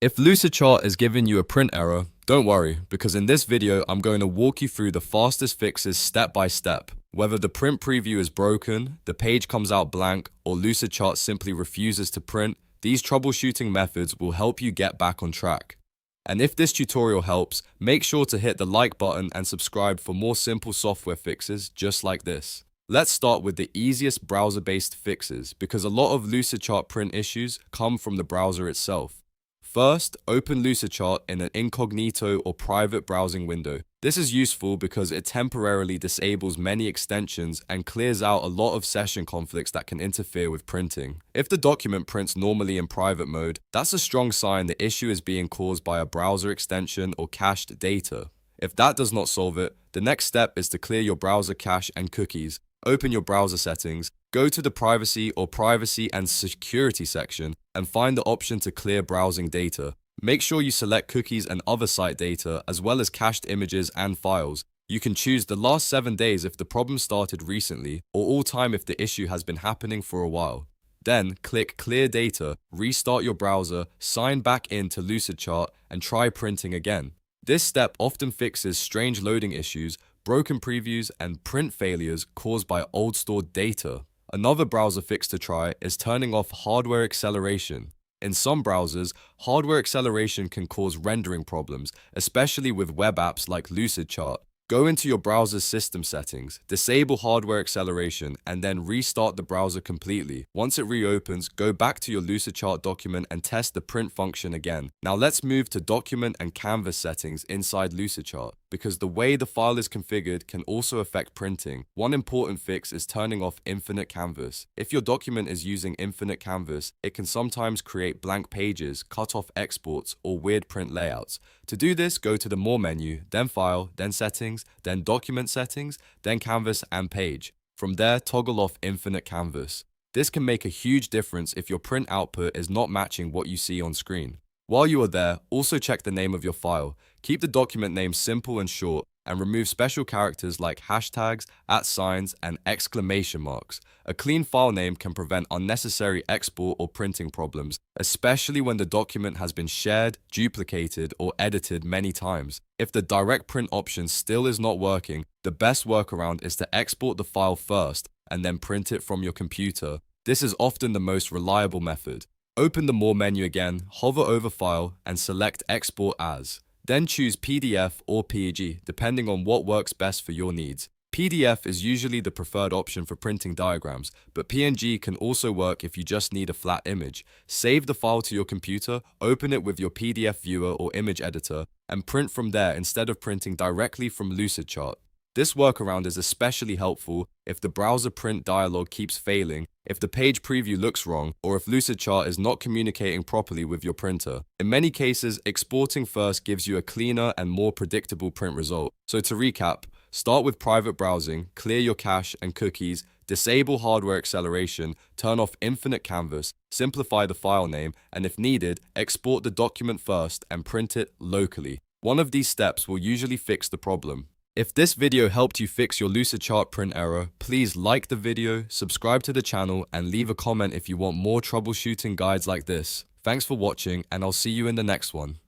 If Lucidchart is giving you a print error, don't worry, because in this video I'm going to walk you through the fastest fixes step by step. Whether the print preview is broken, the page comes out blank, or Lucidchart simply refuses to print, these troubleshooting methods will help you get back on track. And if this tutorial helps, make sure to hit the like button and subscribe for more simple software fixes just like this. Let's start with the easiest browser-based fixes, because a lot of Lucidchart print issues come from the browser itself. First, open Lucidchart in an incognito or private browsing window. This is useful because it temporarily disables many extensions and clears out a lot of session conflicts that can interfere with printing. If the document prints normally in private mode, that's a strong sign the issue is being caused by a browser extension or cached data. If that does not solve it, the next step is to clear your browser cache and cookies. Open your browser settings, go to the Privacy and Security section, and find the option to clear browsing data. Make sure you select cookies and other site data, as well as cached images and files. You can choose the last 7 days if the problem started recently, or all time if the issue has been happening for a while. Then, click Clear Data, restart your browser, sign back in to Lucidchart, and try printing again. This step often fixes strange loading issues, broken previews, and print failures caused by old stored data. Another browser fix to try is turning off hardware acceleration. In some browsers, hardware acceleration can cause rendering problems, especially with web apps like Lucidchart. Go into your browser's system settings, disable hardware acceleration, and then restart the browser completely. Once it reopens, go back to your Lucidchart document and test the print function again. Now let's move to document and canvas settings inside Lucidchart, because the way the file is configured can also affect printing. One important fix is turning off infinite canvas. If your document is using infinite canvas, it can sometimes create blank pages, cut off exports, or weird print layouts. To do this, go to the More menu, then File, then Settings, then Document Settings, then Canvas and Page. From there, toggle off Infinite Canvas. This can make a huge difference if your print output is not matching what you see on screen. While you are there, also check the name of your file. Keep the document name simple and short, and remove special characters like hashtags, @signs, and exclamation marks. A clean file name can prevent unnecessary export or printing problems, especially when the document has been shared, duplicated, or edited many times. If the direct print option still is not working, the best workaround is to export the file first and then print it from your computer. This is often the most reliable method. Open the More menu again, hover over File, and select Export As. Then choose PDF or PNG, depending on what works best for your needs. PDF is usually the preferred option for printing diagrams, but PNG can also work if you just need a flat image. Save the file to your computer, open it with your PDF viewer or image editor, and print from there instead of printing directly from Lucidchart. This workaround is especially helpful if the browser print dialog keeps failing, if the page preview looks wrong, or if Lucidchart is not communicating properly with your printer. In many cases, exporting first gives you a cleaner and more predictable print result. So to recap, start with private browsing, clear your cache and cookies, disable hardware acceleration, turn off infinite canvas, simplify the file name, and if needed, export the document first and print it locally. One of these steps will usually fix the problem. If this video helped you fix your Lucidchart print error, please like the video, subscribe to the channel, and leave a comment if you want more troubleshooting guides like this. Thanks for watching, and I'll see you in the next one.